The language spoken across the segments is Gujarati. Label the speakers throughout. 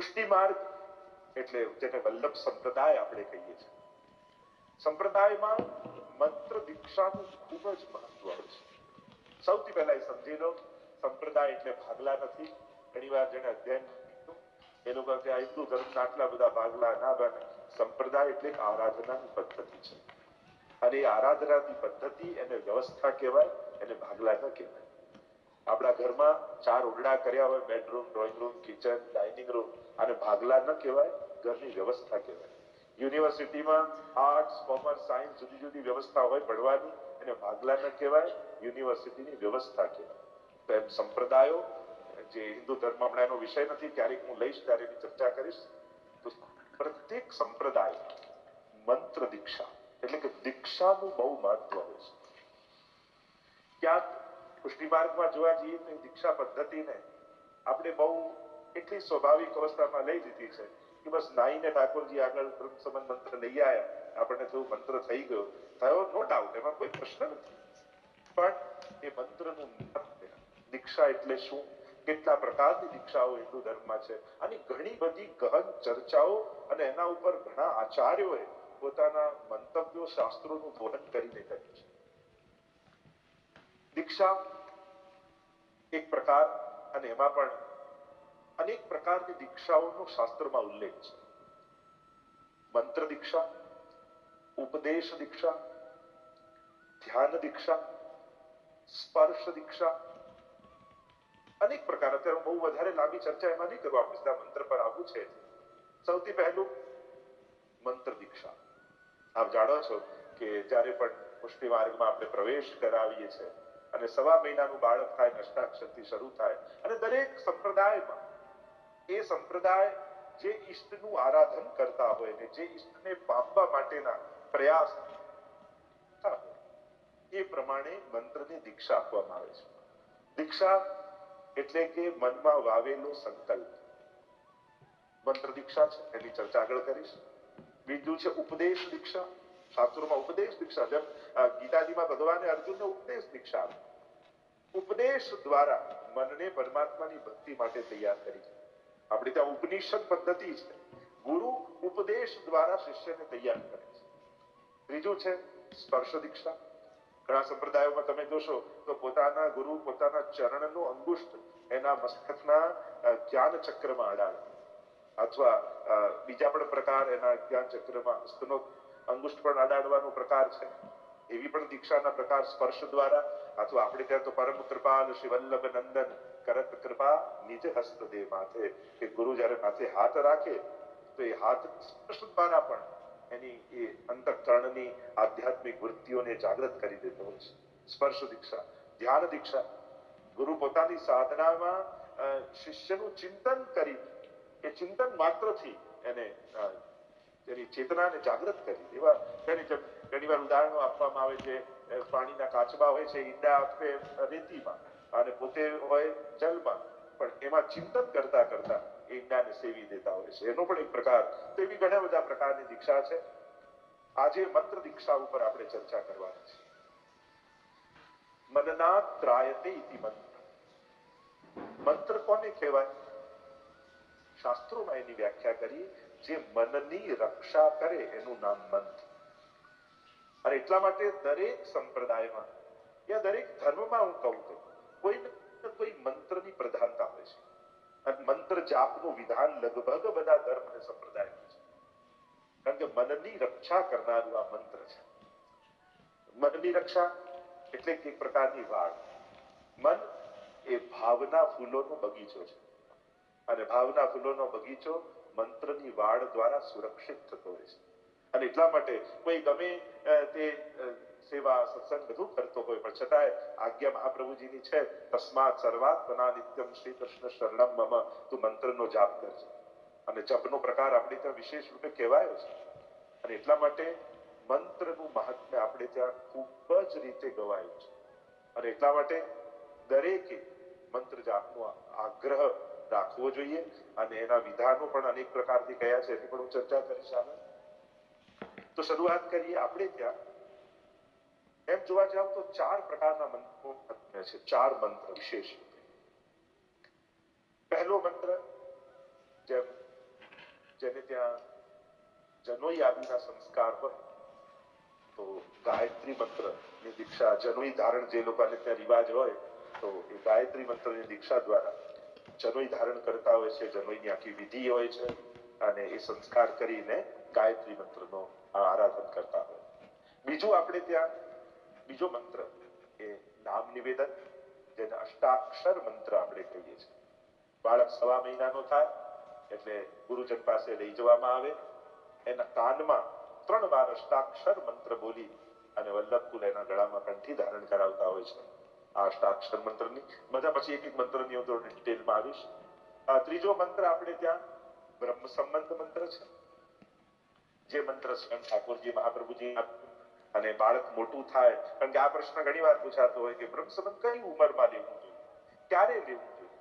Speaker 1: પુષ્ટિ માર્ગ એટલે જેને વલ્લભ સંપ્રદાય આપણે કહીએ છીએ. સંપ્રદાયમાં મંત્ર દીક્ષાનું ખૂબ જ મહત્વ હોય છે. સૌથી પહેલા એ સમજી લો, સંપ્રદાય એટલે ભાગલા નથી. ઘણી વાર જેને અધ્યયન એ લોકો કે હિન્દુ ધર્મના આટલા બધા ભાગલા ના બને. સંપ્રદાય એટલે આરાધનાની પદ્ધતિ છે, અને એ આરાધનાની પદ્ધતિ એને વ્યવસ્થા કહેવાય, એને ભાગલા ન કહેવાય. આપણા ઘરમાં 4 ઓરડા કર્યા હોય, bedroom, drawing room, kitchen, dining room, અને ભાગલા ન કહેવાય, ઘરની વ્યવસ્થા કહેવાય. યુનિવર્સિટીમાં આર્ટ્સ, કોમર્સ, સાયન્સ જુદી જુદી વ્યવસ્થા હોય ભણવાની, એને ભાગલા ન કહેવાય, યુનિવર્સિટીની વ્યવસ્થા કહેવાય. તો એમ સંપ્રદાયો, જે હિન્દુ ધર્મ હમણાં એનો વિષય નથી, ક્યારેક હું લઈશ ત્યારે એની ચર્ચા કરીશ. તો પ્રત્યેક સંપ્રદાય મંત્ર દીક્ષા એટલે કે દીક્ષાનું બહુ મહત્વ હોય છે. ક્યાંક પુષ્ટિ માર્ગમાં જોવા જઈએ તો દીક્ષા પદ્ધતિને આપણે બહુ એટલી સ્વાભાવિક અવસ્થામાં લઈ લીધી છે કે બસ નાઈને ઠાકોરજી આગળ સંબંધ મંત્ર લઈ આવ્યા, આપણને થયું મંત્ર થઈ ગયો, થયો, નો ડાઉટ, એમાં કોઈ પ્રશ્ન નથી. પણ એ મંત્રનું દીક્ષા એટલે શું, કેટલા પ્રકારની દીક્ષાઓ હિન્દુ ધર્મમાં છે, અને ઘણી બધી ગહન ચર્ચાઓ અને એના ઉપર ઘણા આચાર્યોએ પોતાના મંતવ્યો, શાસ્ત્રોનું બોધન કરીને કર્યું છે. દીક્ષા એક પ્રકાર, અને એમાં પણ અનેક પ્રકારની દીક્ષાઓનો શાસ્ત્રમાં ઉલ્લેખ છે. મંત્ર દીક્ષા, ઉપદેશ દીક્ષા, ધ્યાન દીક્ષા, સ્પર્શ દીક્ષા, અનેક પ્રકાર. અત્યારે બહુ વધારે લાંબી ચર્ચા એમાં નહીં કરું, આપણે સીધા મંત્ર પર આવવું છે. સૌથી પહેલું મંત્ર દીક્ષા. આપ જાણો છો કે જ્યારે પણ પુષ્ટિ માર્ગમાં આપણે પ્રવેશ કરાવીએ છીએ અને 1.5 મહિનાનું બાળક થાય, અષ્ટાક્ષરથી શરૂ થાય, અને દરેક સંપ્રદાયમાં એ સંપ્રદાય જે ઈષ્ટનું આરાધન કરતા હોય ને જે ઈષ્ટને પામવા માટેના પ્રયાસ એ પ્રમાણે મંત્રની દીક્ષા આપવામાં આવે છે. દીક્ષા એટલે કે મનમાં વાવેલો સંકલ્પ. મંત્ર દીક્ષા છે, એની ચર્ચા આગળ કરીશ. બીજું છે ઉપદેશ દીક્ષા. શાસ્ત્રોમાં ઉપદેશ દીક્ષા, જેમ ગીતાજીમાં ભગવાને અર્જુનને ઉપદેશ દીક્ષા આપી. ઉપદેશ દ્વારા મનને પરમાત્માની ભક્તિ માટે તૈયાર કરી છે. આપણે ત્યાં ઉપનિષદ પદ્ધતિ છે, ગુરુ ઉપદેશ દ્વારા શિષ્યને તૈયાર કરે છે. ત્રીજું છે સ્પર્શ દીક્ષા. ઘણા સંપ્રદાયોમાં તમે જોશો તો પોતાના ગુરુ પોતાના ચરણનો અંગુષ્ઠ એના મસ્તકના જ્ઞાન ચક્રમાં અડાડે, અથવા બીજા પણ પ્રકાર એના જ્ઞાન ચક્રમાં હસ્તનો અંગુષ્ઠ પણ અડાડવાનો પ્રકાર છે. એવી પણ દીક્ષાના પ્રકાર સ્પર્શ દ્વારા, અથવા આપણે ત્યાં તો પરમ કૃપાલ શ્રી વલ્લભ નંદન કરત કૃપા નિજ હસ્ત દે માથે, કે ગુરુ જ્યારે માથે હાથ રાખે તો એ હાથ સ્પર્શ દ્વારા પણ એની એ અંતઃકરણની આધ્યાત્મિક વૃત્તિઓને જાગૃત કરી દેતો હોય છે. સ્પર્શ દીક્ષા. ધ્યાન દીક્ષા. ગુરુ પોતાની સાધનામાં શિષ્યનું ચિંતન કરી, એ ચિંતન માત્રથી એને એની ચેતનાને જાગૃત કરી દેવા. ઘણી વાર ઉદાહરણો આપવામાં આવે છે, પાણીના કાચબા હોય છે, ઈંડા આપે રેતીમાં અને પોતે હોય જલમાં, પણ એમાં ચિંતન કરતા કરતા ઈંડાને સેવી દેતા હોય છે. એનો પણ એક પ્રકાર. તો એવી ઘણા બધા પ્રકારની દીક્ષા છે. આજે મંત્ર દીક્ષા ઉપર આપણે ચર્ચા કરવાની છે. મનનાત ત્રાયતે ઇતિ મંત્ર. મંત્ર કોને કહેવાય? શાસ્ત્રોમાં એની વ્યાખ્યા કરી, જે મનની રક્ષા કરે એનું નામ મંત્ર. અને એટલા માટે દરેક સંપ્રદાયમાં યા દરેક ધર્મમાં હું કહું તો કોઈ ને કોઈ મંત્રની પ્રધાનતા હોય છે. અને મંત્ર જાપનું વિધાન લગભગ બધા ધર્મ અને સંપ્રદાયમાં છે. કારણ કે મનની રક્ષા કરનારું આ મંત્ર છે. મનની રક્ષા એટલે એક પ્રકારની વાડ. મન એ ભાવના ફૂલોનો બગીચો છે, અને ભાવના ફૂલોનો બગીચો મંત્રની વાડ દ્વારા સુરક્ષિત થતો હોય છે. અને એટલા માટે કોઈ ગમે તે સેવા સત્સંગ બધું કરતો હોય, પણ છતાંય આજ્ઞા મહાપ્રભુજીની છે, તસ્માત સર્વાત્મના નિત્યમ શ્રી કૃષ્ણ શરણમ મમ, તું મંત્રનો જાપ કરજે. અને જપનો પ્રકાર આપણે ત્યાં વિશેષ રૂપે કહેવાયો છે. અને એટલા માટે મંત્રનું મહાત્મ્ય આપણે ત્યાં ખૂબ જ રીતે ગવાયું છે. અને એટલા માટે દરેકે મંત્ર જાપનો આગ્રહ રાખવો જોઈએ. અને એના વિધાનો પણ અનેક પ્રકારથી કયા છે એની પણ હું ચર્ચા કરીશ આગળ. તો શરૂઆત કરીએ. આપણે ત્યાં એમ જોવા જાવ તો 4 પ્રકારના મંત્રો છે. 4 મંત્ર વિશેષ. પહેલો મંત્ર, જેમ જેને ત્યાં જનોઈ આદિના સંસ્કાર હોય તો ગાયત્રી મંત્ર ની દીક્ષા, જનોઈ ધારણ જે લોકોને ત્યાં રિવાજ હોય તો એ ગાયત્રી મંત્રની દીક્ષા દ્વારા જનોઈ ધારણ કરતા હોય છે. જનોઈની આખી વિધિ હોય છે અને એ સંસ્કાર કરીને ગાયત્રી મંત્રનો આરાધન કરતા હોય. બીજું આપણે ત્યાં બીજો મંત્ર એ નામ નિવેદન, જેને અષ્ટાક્ષર મંત્ર આપણે કહીએ છીએ. બાળક 1.5 મહિનાનો થાય એટલે ગુરુજન પાસે લઈ જવામાં આવે, એના કાનમાં 3 વાર અષ્ટાક્ષર મંત્ર બોલી અને વલ્લભકુલ એના ગળામાં કંઠી ધારણ કરાવતા હોય છે. આ અષ્ટાક્ષર મંત્રની બધા પછી એક એક મંત્રની હું થોડી ડિટેલમાં આવીશ. ત્રીજો મંત્ર આપણે ત્યાં બ્રહ્મ સંબંધ મંત્ર છે, જે મંત્ર સ્વયં ઠાકોરજી મહાપ્રભુજી અને બાળક મોટું થાય, કારણ કે આ પ્રશ્ન ઘણી વાર પૂછાતો હોય કે બ્રહ્મ સંબંધ કઈ ઉંમરમાં લેવું જોઈએ, ક્યારે લેવું જોઈએ.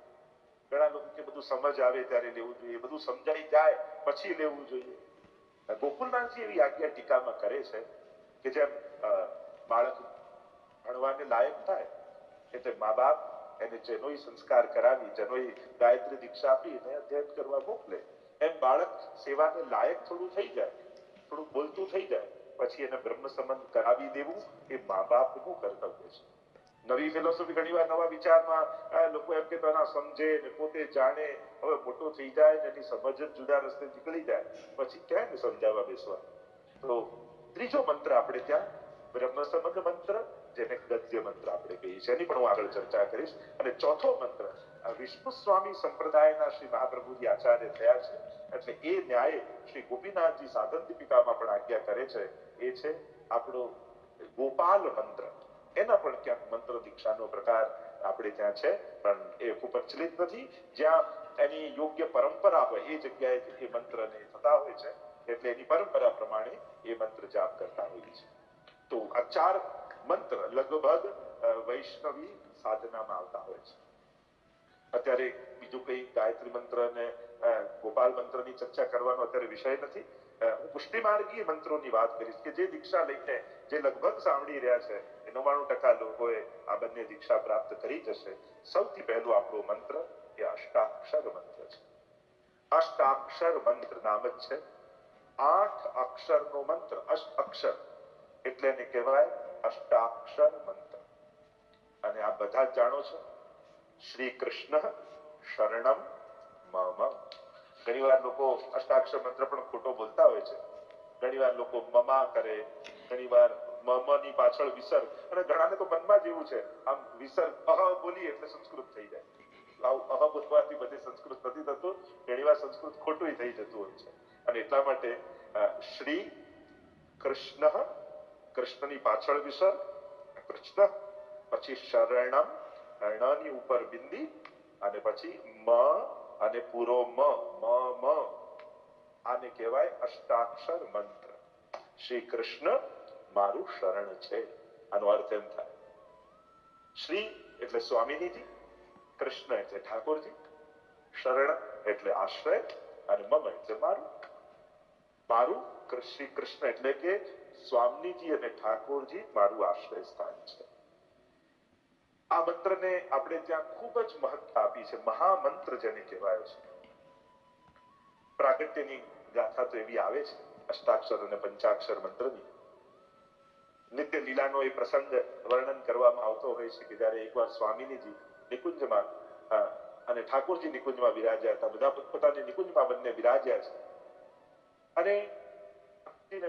Speaker 1: ઘણા લોકો કે બધું સમજ આવે ત્યારે લેવું જોઈએ, બધું સમજાઈ જાય પછી લેવું જોઈએ. ગોકુલનાથજી એવી આજ્ઞા ટીકામાં કરે છે કે જેમ બાળક ભણવાને લાયક થાય એટલે મા બાપ એને જનોઈ સંસ્કાર કરાવી, જનોઈ ગાયત્રી દીક્ષા આપી એને અધ્યયન કરવા મોકલે, એમ બાળક સેવાને લાયક થોડું થઈ જાય, થોડું બોલતું થઈ જાય પછી એને બ્રહ્મ સંબંધ કરાવી દેવું એ મા બાપનું કર્તવ્ય છે. નવી ફિલોસોફી ઘણી વાર નવા વિચારમાં લોકો એમ કે ના સમજે ને પોતે જાણે, હવે મોટો થઈ જાય ને એની સમજ જ જુદા રસ્તે નીકળી જાય પછી ક્યાં સમજાવવા બેસવા. તો ત્રીજો મંત્ર આપણે ત્યાં બ્રહ્મ સંબંધ મંત્ર, જેને ગદ્ય મંત્ર આપણે કહીએ છીએ, એની પણ હું આગળ ચર્ચા કરીશ. અને ચોથો મંત્ર વિષ્ણુ સ્વામી સંપ્રદાયના શ્રી મહાપ્રભુજી આચાર્ય થયા છે એટલે એ ન્યાય શ્રી ગોપીનાથજી સાધન દીપિકામાં પણ આજ્ઞા કરે છે, એ છે આપણો ગોપાલ મંત્ર. એના પણ ક્યાંક મંત્ર દીક્ષાનો પ્રકાર આપણે ત્યાં છે, પણ એ ખૂબ પ્રચલિત નથી. જ્યાં એની યોગ્ય પરંપરા હોય એ જગ્યાએ એ મંત્રને થતા હોય છે એટલે એની પરંપરા પ્રમાણે એ મંત્ર જાપ કરતા હોઈએ છીએ. તો આ 4 મંત્ર લગભગ વૈષ્ણવી સાધનામાં આવતા હોય છે. અત્યારે બીજું કઈ ગાયત્રી મંત્ર અને ગોપાલ મંત્રની ચર્ચા કરવાનો અત્યારે વિષય નથી. હું પુષ્ટિમાર્ગીય મંત્રોની વાત કરીશ કે જે દીક્ષા લઈને જે લગભગ સાંભળી રહ્યા છે એ 99% લોકોએ આ બંને દીક્ષા પ્રાપ્ત કરી જશે. સૌથી પહેલું આપણો મંત્ર એ અષ્ટાક્ષર મંત્ર છે. અષ્ટાક્ષર મંત્ર નામ જ છે 8 અક્ષરનો મંત્ર. અષ્ટ અક્ષર એટલે એને કહેવાય અષ્ટાક્ષર મંત્ર. અને આ બધા જ જાણો છો, શ્રી કૃષ્ણ શરણમ મમ. ઘણી વાર લોકો અષ્ટાક્ષર મંત્ર પણ ખોટો બોલતા હોય છે. ઘણી વાર લોકો મમા કરે, ઘણી વાર મમની પાછળ વિસર્ગ, અને ઘણાને તો મનમાં જેવું છે આમ વિસર્ગ બોલી એટલે સંસ્કૃત થઈ જાય. બોલવાથી બધે સંસ્કૃત નથી થતું, ઘણી વાર સંસ્કૃત ખોટું થઈ જતું હોય છે. અને એટલા માટે શ્રી કૃષ્ણ, કૃષ્ણની પાછળ વિસર્ગ કૃષ્ણ, પછી શરણમ, ની ઉપર બિંદી, અને પછી મ અને પૂરો મ, આને કહેવાય અષ્ટાક્ષર મંત્ર. શ્રી કૃષ્ણ મારું શરણ છે. આનો અર્થ એમ થાય, શ્રી એટલે સ્વામિનીજી, કૃષ્ણ એટલે ઠાકોરજી, શરણ એટલે આશ્રય, અને મમ એટલે મારું. શ્રી કૃષ્ણ એટલે કે સ્વામીજી અને ઠાકોરજી મારું આશ્રય સ્થાન છે. આ મંત્રને આપણે ત્યાં ખૂબ જ મહત્તા આપી છે. મહામંત્ર જેને કહેવાયો છે. પ્રાગટ્યની ગાથા તો એવી આવે છે અષ્ટાક્ષર અને પંચાક્ષર મંત્રની. નિત્ય લીલાનો એ પ્રસંગ વર્ણન કરવામાં આવતો હોય છે કે જયારે એકવાર સ્વામીજી નિકુંજમાં અને ઠાકોરજી નિકુંજમાં બિરાજ્યા હતા. બધા પોતાની નિકુંજમાં બંને બિરાજ્યા છે અને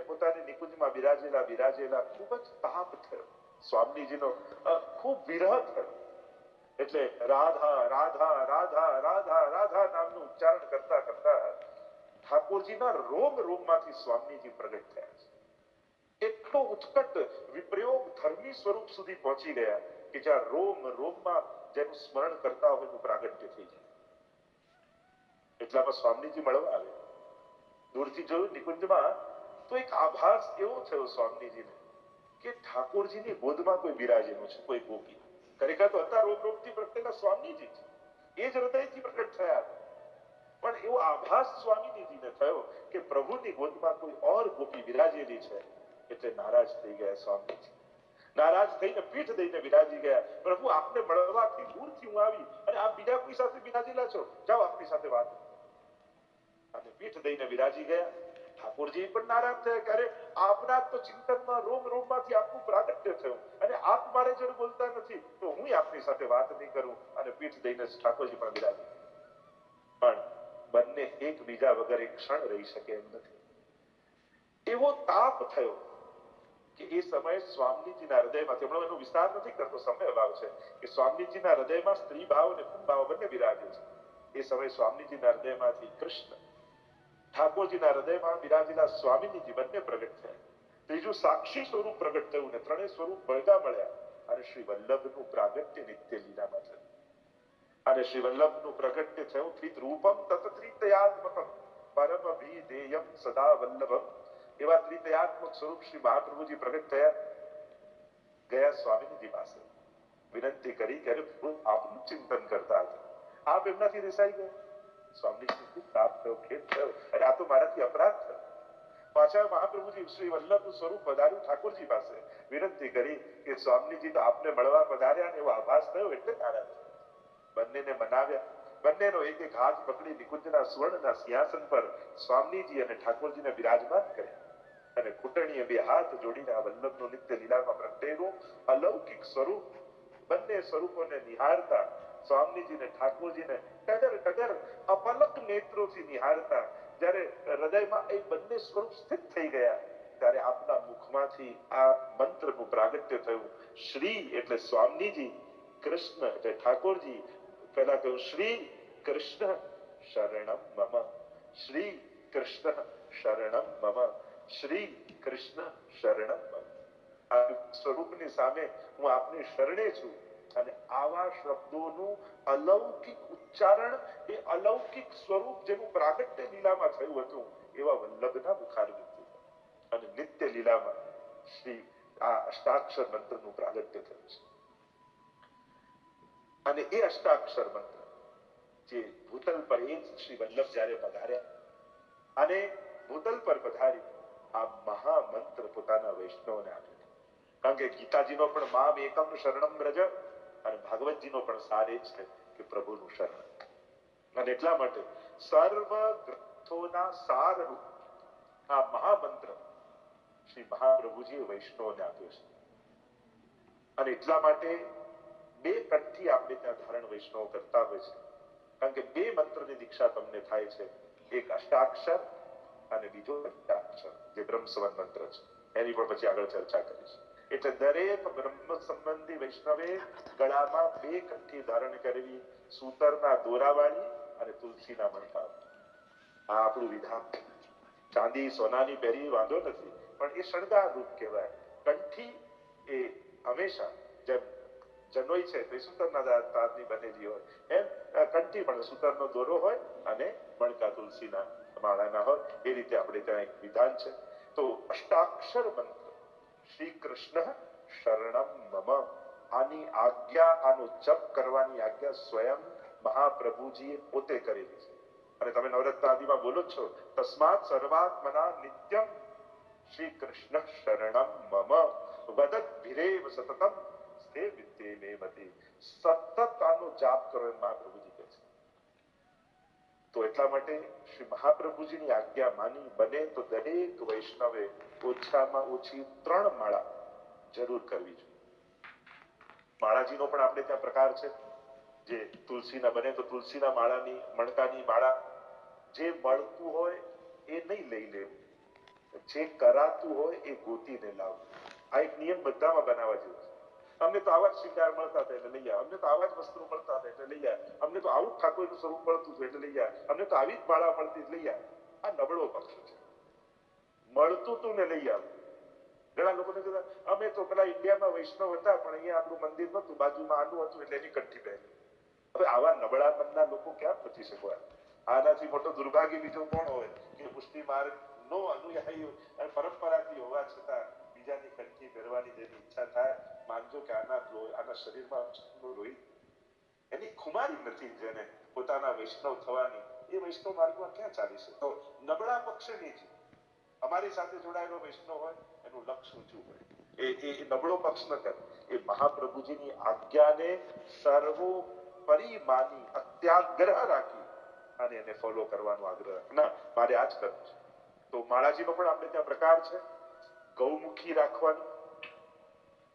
Speaker 1: પોતાની નિકુંજમાં બિરાજેલા ખૂબ જ તાપ થયો. સ્વામીજીનો ખૂબ વિરહ થયો. એટલે રાધા રાધા રાધા રાધા રાધા નામનું ઉચ્ચારણ કરતા કરતા ઠાકોરજીના રોમ રોમમાંથી સ્વામીજી પ્રગટ થયા છે. એટલો ઉત્કટ વિપ્રયોગ ધર્મી સ્વરૂપ સુધી પહોંચી ગયા કે જ્યાં રોમ રોમમાં જેનું સ્મરણ કરતા હોય એનું પ્રાગટ્ય થઈ જાય. એટલામાં સ્વામીજી મળવા આવે. દૂરથી જોયું નિકુંજમાં તો એક આભાસ એવો થયો સ્વામીજીને કે ઠાકોરજીની ગોદમાં કોઈ બિરાજેલું છે, કોઈ ગોપી. ખરેખર તો હતા રોમ રોમથી પ્રગટેલા સ્વામીજી છે, એ જ હૃદયથી પ્રગટ થયા હતા. પણ એવો આભાસ સ્વામીજીને થયો કે પ્રભુની ગોદમાં કોઈ ઓર ગોપી બિરાજેલી છે. એટલે નારાજ થઈ ગયા સ્વામીજી. નારાજ થઈને પીઠ દઈને બિરાજી ગયા. પ્રભુ આપને મળવાથી દૂરથી હું આવી અને આપ બીજા કોઈ સાથે બિરાજેલા છો, જાઓ આપની સાથે વાત. અને પીઠ દઈને વિરાજી ગયા. ઠાકોરજી પણ નારાજ થયા કે અરે આપના તો ચિંતનમાં રોમ રોમમાંથી આપનું પ્રાગટ્ય થયું અને આપ મારે જોડે બોલતા નથી તો હું આપની સાથે વાત નહીં કરું. અને પીઠ દઈને ઠાકોરજી પણ વિરાજી. પણ બંને એકબીજા વગર એક ક્ષણ રહી શકે એમ નથી. એવો તાપ થયો કે એ સમયે સ્વામીજીના હૃદયમાંથી, હમણાં એનો વિસ્તાર નથી કરતો, સમય અભાવ છે, કે સ્વામીજીના હૃદયમાં સ્ત્રી ભાવ અને પું ભાવ બંને વિરાજે છે. એ સમયે સ્વામીજીના હૃદયમાંથી કૃષ્ણ, ઠાકોરજીના હૃદયમાં બિરાજેલા સ્વામીજી બંને પ્રગટ થયા. ત્રીજું સાક્ષી સ્વરૂપ પ્રગટ થયું ને ત્રણેય સ્વરૂપ ભેગા મળ્યા અને શ્રી વલ્લભનું પ્રાગટ્ય નિત્ય લીલામાં થયું. અને શ્રી વલ્લભનું પ્રગટ્ય થયું ત્રિત રૂપમ તત્ત્રિતયાત્મકમ પરમ વિધેયમ સદા વલ્લભમ. એવા ત્રિતયાત્મક સ્વરૂપ શ્રી મહાપ્રભુજી પ્રગટ થયા. ગયા સ્વામીજી પાસે વિનંતી કરી કે આપનું ચિંતન કરતા હતા, આપ એમનાથી રિસાઈ ગયા. સ્વામીજી ખૂબ તાપ થયો, ખેદ થયો, અને આ તો મારાથી અપરાધ થયો. પાછા મહાપ્રભુજી શ્રી વલ્લભનું સ્વરૂપ પધાર્યું ઠાકોરજી પાસે. વિનંતી કરી કે સ્વામીજી તો આપને મળવા પધાર્યા ને એવો આભાસ થયો એટલે નારાજ. બંનેને મનાવ્યા. બંનેનો એક એક હાથ પકડી નિકુંજના સુવર્ણના સિંહાસન પર સ્વામીજી અને ઠાકોરજીને બિરાજમાન કર્યા અને ઘૂંટણીએ બે હાથ જોડીને આ વલ્લભનું નિત્ય લીલામાં પ્રગટેલું અલૌકિક સ્વરૂપ, બંને સ્વરૂપોને નિહાળતા સ્વામીજીને ઠાકોરજીને ટગર ટગર અપલક નેત્રોથી નિહાળતા જ્યારે હૃદયમાં એ બંને સ્વરૂપ સ્થિત થઈ ગયા ત્યારે આપના મુખમાંથી આ મંત્રનું પ્રાગટ્ય થયું. શ્રી એટલે સ્વામીજી, કૃષ્ણ એટલે ઠાકોરજી. પહેલા કહ્યું શ્રી કૃષ્ણ શરણમ મમ, શ્રી કૃષ્ણ શરણમ મમ, શ્રી કૃષ્ણ શરણમ મમ. આ સ્વરૂપની સામે હું આપની શરણે છું. અને આવા શબ્દોનું અલૌકિક ઉચ્ચારણ, એ અલૌકિક સ્વરૂપ જેનું પ્રાગટ્ય લીલામાં થયું હતું એવા વલ્લભના મુખારવિંદથી અને નિત્ય લીલામાં શ્રી આ અષ્ટાક્ષર મંત્રનું પ્રાગટ્ય થયું છે. અને એ અષ્ટાક્ષર મંત્ર જે ભૂતલ પર એ શ્રી વલ્લભ જ્યારે પધાર્યા અને ભૂતલ પર પધારી આ મહામંત્ર પોતાના વૈષ્ણવને આપ્યો. કારણ કે ગીતાજીનો પણ મામ એકમ શરણમ વ્રજ અને ભાગવતજીનો પણ સાર એ છે કે પ્રભુનું શરણ. અને એટલા માટે સર્વ ગ્રંથોના સારરૂપ આ મહામંત્ર શ્રી મહાપ્રભુજીએ વૈષ્ણવને આપ્યો છે. અને એટલા માટે બે કંઠથી આપણે ત્યાં ધારણ વૈષ્ણવ કરતા હોય છે. કારણ કે બે મંત્રની દીક્ષા તમને થાય છે, એક અષ્ટાક્ષર અને બીજો પંચાક્ષર જે બ્રહ્મ સંબંધ મંત્ર છે. એની પણ પછી આગળ ચર્ચા કરીશ. એટલે દરેક બ્રહ્મ સંબંધી વૈષ્ણવે ગળામાં બે કંઠી ધારણ કરવી, સૂતરના દોરાવાળી અને તુલસીના મણકા. આ આપણું વિધાન. ચાંદી સોનાની પહેરી વાંધો નથી, પણ એ શણગાર રૂપ કહેવાય. કંઠી એ હંમેશા જેમ જનોઈ છે તો સૂતરના તારની બનેલી હોય એમ કંઠી પણ સૂતરનો દોરો હોય અને મણકા તુલસીના માળાના હોય. એ રીતે આપણે ત્યાં એક વિધાન છે. તો અષ્ટાક્ષર મંત્ર શ્રી કૃષ્ણ શરણમ મમ, આની આજ્ઞા, આનો જપ કરવાની આજ્ઞા સ્વયં મહાપ્રભુજીએ પોતે કરેલી છે. અને તમે નવરત્ન આદિમાં બોલો છો તસ્માત સર્વાત્મના નિત્યમ શ્રી કૃષ્ણ શરણમ મમ વદત ભિરેવ સતતમ સ્તે વિદ્યે મે મતિ. સતત આનો જાપ કરો એમ મહાપ્રભુજી કહે છે. તો એટલા માટે શ્રી મહાપ્રભુજીની આજ્ઞા માની બને તો દરેક વૈષ્ણવે ઓછામાં ઓછી 3 માળા જરૂર કરવી જોઈએ. માળાજીનો પણ આપણે ત્યાં પ્રકાર છે. જે તુલસીના બને તો તુલસીના માળાની મણકાની માળા જે મળતું હોય એ નહીં લઈ લેવું, જે કરાતું હોય એ ગોતીને લાવવું. આ એક નિયમ બધામાં બનાવવા જેવો છે. અમને તો આવા જ શિંગાર મળતા હતા એટલે લઈ આવ્યા, અમને તો આવા જ વસ્ત્રો મળતા હતા એટલે લઈ આવ્યા, અમને તો આવું જ ઠાકોરનું સ્વરૂપ મળતું હતું એટલે લઈ આવ્યા, અમને તો આવી જ માળા મળતી લઈ આવ્યા. આ નબળો પક્ષ છે. મળતું તું ને લઈ આવ્યું. ઘણા લોકોને કહેતા અમે તો પેલા ઇન્ડિયામાં વૈષ્ણવ હતા પણ અહીંયા આપણું મંદિર નતું, બાજુમાં આનું હતું એટલે એની કંઠી પહેરી. હવે આવા નબળા મનના લોકો ક્યાં પહોંચી શકવા? આનાથી મોટો દુર્ભાગ્ય બીજો કોણ હોય કે પુષ્ટિ માર્ગ નો અનુયાયી અને પરંપરાથી હોવા છતાં બીજાની કંઠી પહેરવાની જેની ઈચ્છા થાય, માનજો કે આના શરીરમાં લોહી એની ખુમારી નથી. જેને પોતાના વૈષ્ણવ થવાની એ વૈષ્ણવ માર્ગમાં ક્યાં ચાલી શકે? તો નબળા પક્ષની જ અમારી સાથે જોડાયેલો વૈષ્ણવ હોય એનું લક્ષ્ય ઊંચું હોય. એ નબળો પક્ષ ન કરે. એ મહાપ્રભુજીની આજ્ઞાને સર્વોપરી માની અત્યાગ્રહ રાખી અને એને ફોલો કરવાનો આગ્રહ ના મારે આ જ કરવું છે. તો માળાજીનો પણ આપણે ત્યાં પ્રકાર છે. ગૌમુખી રાખવાની.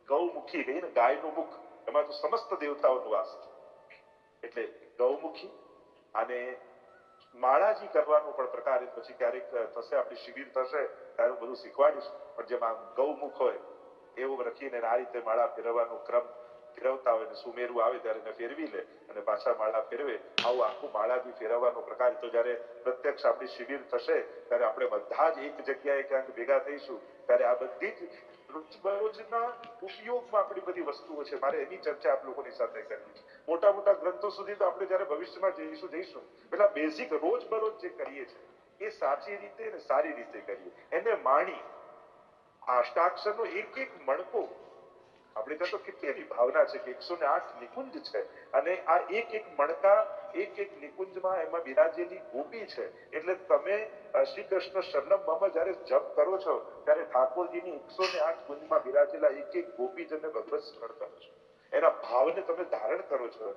Speaker 1: ગૌમુખી કહીએ ને, ગાયનું મુખ, એમાં તો સમસ્ત દેવતાઓનો વાસ છે. એટલે ગૌમુખી અને માળાજી કરવાનો પણ પ્રકાર. પછી ક્યારેક થશે, આપણી શિબિર થશે ત્યારે હું બધું શીખવાડીશ. પણ જેમાં ગૌમુખ હોય એવું રાખીને આ રીતે માળા ફેરવવાનો ક્રમ ફેરવતા હોય, સુમેરું આવે ત્યારે એને ફેરવી લે અને પાછા માળા ફેરવે. આવું આખું માળાજી ફેરવવાનો પ્રકાર. તો જયારે પ્રત્યક્ષ આપણી શિબિર થશે ત્યારે આપણે બધા જ એક જગ્યાએ ક્યાંક ભેગા થઈશું ત્યારે આ બધી જ રોજબરોજના ઉપયોગમાં આપણી બધી વસ્તુઓ છે, મારે એની ચર્ચા આપ લોકોની સાથે કરવી છે. મોટા મોટા ગ્રંથો સુધી તો આપણે જયારે ભવિષ્યમાં જઈશું પેલા બેઝિક રોજબરોજ જે કરીએ છીએ એ સાચી રીતે ને સારી રીતે કરીએ, એને માણી. અષ્ટાક્ષરનો એક એક મણકો, આપણે ત્યાં તો કેટલી એની ભાવના છે કે 108 નિકુંજ છે અને આ એક એક મણકા એક એક નિકુંજમાં એમાં બિરાજેલી ગોપી છે. એટલે તમે શ્રી કૃષ્ણ શરણમ મમ જયારે જપ કરો છો ત્યારે ઠાકોરજીની 108 કુંજમાં બિરાજેલા એક એક ગોપીજનને ભગવત સ્મરણ કરો છો. એના ભાવને તમે ધારણ કરો છો.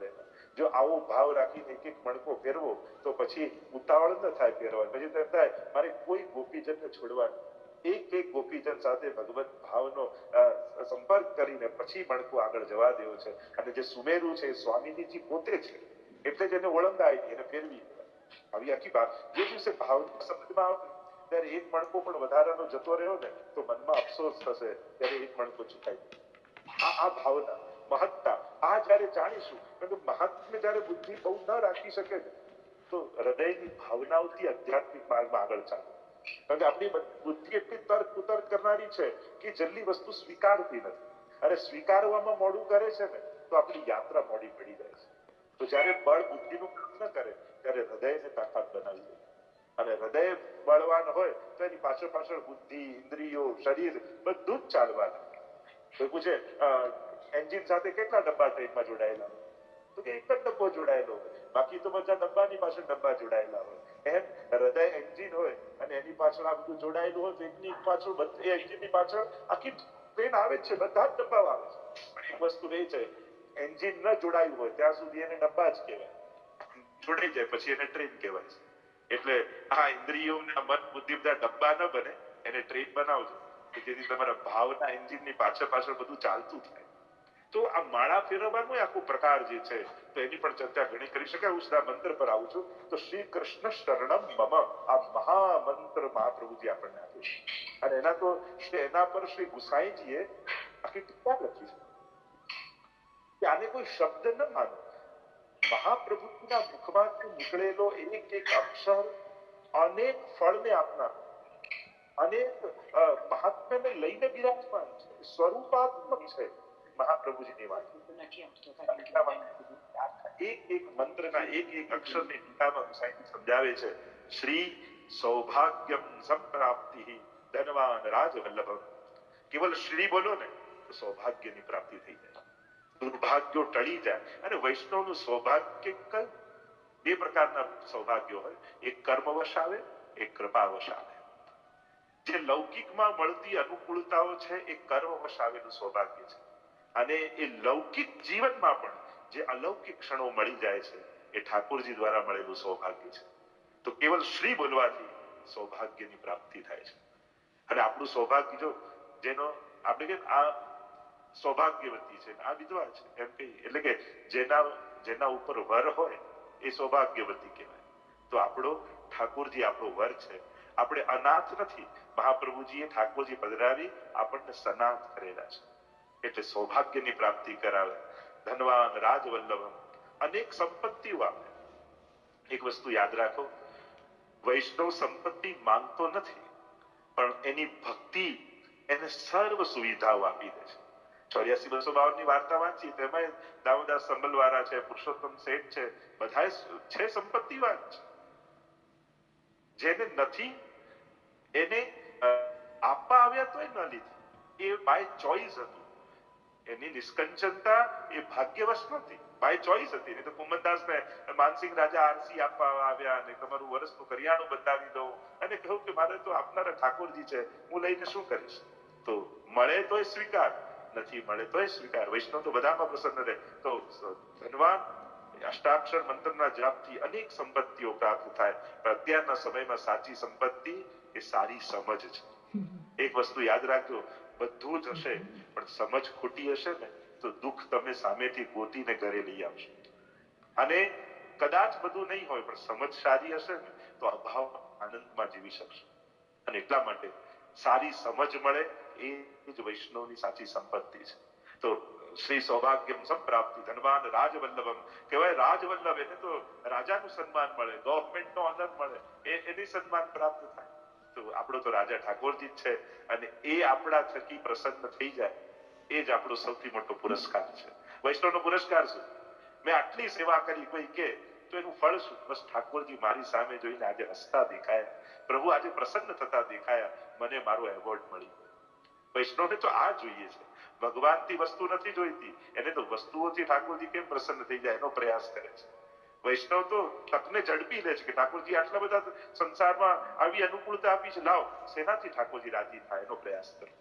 Speaker 1: જો આવો ભાવ રાખીને એક એક મણકો ફેરવો તો પછી ઉતાવળ ન થાય ફેરવાની. પછી તેમ થાય મારે કોઈ ગોપીજનને છોડવાનું, એક એક ગોપીજન સાથે ભગવત ભાવનો સંપર્ક કરીને પછી મણકો આગળ જવા દેવો છે. અને જે સુમેરું છે એ સ્વામીજી પોતે છે, એટલે જ એને ઓળંગાય એને ફેરવી. આવી આખી વાત જે દિવસે ભાવના સમજમાં આવે ત્યારે એક મણકો પણ વધારાનો જતો રહ્યો ને તો મનમાં અફસોસ થશે ત્યારે એક મણકો ચૂકાય. આ ભાવના મહત્તા આ જયારે જાણીશું, કારણ કે મહાત્મ્ય જયારે બુદ્ધિ બહુ ન રાખી શકે ને તો હૃદયની ભાવનાઓથી આધ્યાત્મિક માર્ગમાં આગળ ચાલે. કારણ કે આપણી બુદ્ધિ એટલી તર્ક કુતર્ક કરનારી છે કે જલ્દી વસ્તુ સ્વીકારતી નથી, અને સ્વીકારવામાં મોડું કરે છે ને તો આપણી યાત્રા મોડી પડી જાય છે. તો જયારે બળ બુદ્ધિનું કામ ન કરે ત્યારે હૃદયને તાકાત બનાવી દે. અને હૃદય બળવાન હોય તો એની પાછળ પાછળ બુદ્ધિ, ઇન્દ્રિયો, શરીર બધું જ ચાલવાનું. કોઈ પૂછે એન્જિન સાથે કેટલા ડબ્બા ટ્રેનમાં જોડાયેલા હોય? તો કે એક જ ડબ્બો જોડાયેલો હોય, બાકી તો બધા ડબ્બાની પાછળ ડબ્બા જોડાયેલા હોય. એમ હૃદય એન્જિન હોય અને એની પાછળ આ બધું જોડાયેલું હોય તો એકની પાછળ એ એન્જિનની પાછળ આખી ટ્રેન આવે છે, બધા જ ડબ્બા આવે છે. પણ એક વસ્તુ એ છે, એન્જિન ન જોડાયું હોય ત્યાં સુધી એને ડબ્બા જ કહેવાય, જોડાઈ જાય પછી એને ટ્રેન કહેવાય છે. એટલે આ ઇન્દ્રિયો મન બુદ્ધિ બધા ડબ્બા ન બને, એને ટ્રેન બનાવજો કે જેથી તમારા ભાવના એન્જિનની પાછળ પાછળ બધું ચાલતું થાય. તો આ માળા ફેરવવાનો આખો પ્રકાર જે છે તો એની પણ ચર્ચા ઘણી કરી શકાય. હું સીધા મંત્ર પર આવું છું. તો શ્રી કૃષ્ણ શરણમ મમ આ મહામંત્ર મહાપ્રભુજી આપણને આપ્યું છે અને એના પર શ્રી ગુસાઈજીએ આખી ટીકા લખી છે કે આને કોઈ શબ્દ ન માનો. મહાપ્રભુજીના મુખમાંથી નીકળેલો એક એક અક્ષર અનેક ફળને આપનાર, અનેક મહાત્મ્યને લઈને બિરાજમાન છે, સ્વરૂપાત્મક છે મહાપ્રભુજીની વાત. એક એક મંત્રના એક એક અક્ષરની ટીકામાં ગુસાઈ સમજાવે છે શ્રી સૌભાગ્યમ સંપ્રાપ્તિ ધનવાન રાજવલ્લભમ. કેવલ શ્રી બોલો ને તો સૌભાગ્યની પ્રાપ્તિ થઈ જાય, દુર્ભાગ્યો ટળી જાય. અને વૈષ્ણવનું સૌભાગ્ય કયું? બે પ્રકારના સૌભાગ્યો હોય, એક કર્મવશ આવે, એક કૃપાવશ આવે. જે લૌકિકમાં મળતી અનુકૂળતાઓ છે એ કર્મવશ આવેલું સૌભાગ્ય છે, અને એ લૌકિક જીવનમાં પણ જે અલૌકિક ક્ષણો મળી જાય છે એ ઠાકોરજી દ્વારા મળેલું સૌભાગ્ય છે. તો કેવલ શ્રી બોલવાથી સૌભાગ્યની પ્રાપ્તિ થાય છે. અને આપણું સૌભાગ્ય જો જેનો આપણે કે આ સૌભાગ્યવતી છે, આ વિધવા છે એમ કહીએ, એટલે કે જેના ઉપર વર હોય એ સૌભાગ્યવતી કહેવાય. તો આપણો ઠાકોરજી આપણો વર છે. આપણે અનાથ નથી, મહાપ્રભુજીએ ઠાકોરજી પધરાવી આપણને સનાથ કરેલા છે, એટલે સૌભાગ્યની પ્રાપ્તિ કરાવે. ધનવાન રાજવલ્લભમ, અનેક સંપત્તિઓ આપે. એક વસ્તુ યાદ રાખો, વૈષ્ણવ સંપત્તિ માંગતો નથી, પણ એની ભક્તિ એને સર્વ સુવિધાઓ આપી દે છે. 84-252 ની વાર્તા વાંચી તેમાં દામોદાસ સંબલવાળા છે, પુરુષોત્તમ શેઠ છે, બધા છે સંપત્તિવાન છે. જેને નથી એને આપવા આવ્યા તોય ન લીધી, એ બાય ચોઈસ હતું. એની નિષ્કંચનતા એ ભાગ્યવશ નહોતી, બાય ચોઈસ હતી. નહીં તો કુમનદાસને માનસિંહ રાજા આરસી આપવા આવ્યા અને તમારું વર્ષનું કરિયાણું બતાવી દો અને કહ્યું કે મારે તો આપનારા ઠાકોરજી છે, હું લઈને શું કરીશ? તો મળે તોય સ્વીકાર, નથી મળે તોય સ્વીકાર. વૈષ્ણવ તો બધામાં પ્રસન્ન રહે. તો ધનવાન અષ્ટાક્ષર મંત્રના જાપથી અનેક સંપત્તિઓ પ્રાપ્ત થાય, પણ અત્યારના સમયમાં સાચી સંપત્તિ એ સારી સમજ છે. એક વસ્તુ યાદ રાખજો, બધું જ હશે પણ સમજ ખોટી હશે ને તો દુઃખ તમે સામેથી ગોતીને ઘરે લઈ આવશો. અને કદાચ બધું નહીં હોય પણ સમજ સારી હશે ને તો અભાવ આનંદમાં જીવી શકશો. અને એટલા માટે સારી સમજ મળે એ જ વૈષ્ણવની સાચી સંપત્તિ છે. તો શ્રી સૌભાગ્યમ સંપ્રાપ્તિ ધનવાન રાજવલ્લભમ કહેવાય. રાજવલ્લભ એને તો રાજાનું સન્માન મળે, ગવર્મેન્ટનો ઓનર મળે, એની સન્માન પ્રાપ્ત થાય. તો આપણો તો રાજા ઠાકોરજી જ છે અને એ આપણા થકી પ્રસન્ન થઈ જાય એ જ આપણો સૌથી મોટો પુરસ્કાર છે. વૈષ્ણવનો પુરસ્કાર શું? મેં આટલી સેવા કરી કોઈ કે તો એનું ફળ શું? બસ ઠાકોરજી મારી સામે જોઈને આજે હસતા દેખાયા, પ્રભુ આજે પ્રસન્ન થતા દેખાયા, મને મારો એવોર્ડ મળી. વૈષ્ણવને તો આ જોઈએ છે. ભગવાનથી વસ્તુ નથી જોઈતી, એને તો વસ્તુઓથી ઠાકોરજી કેમ પ્રસન્ન થઈ જાય એનો પ્રયાસ કરે છે. વૈષ્ણવ તો તકને ઝડપી લે છે કે ઠાકોરજી આટલા બધા સંસારમાં આવી અનુકૂળતા આપી છે, લાવ શેનાથી ઠાકોરજી રાજી થાય એનો પ્રયાસ કરે.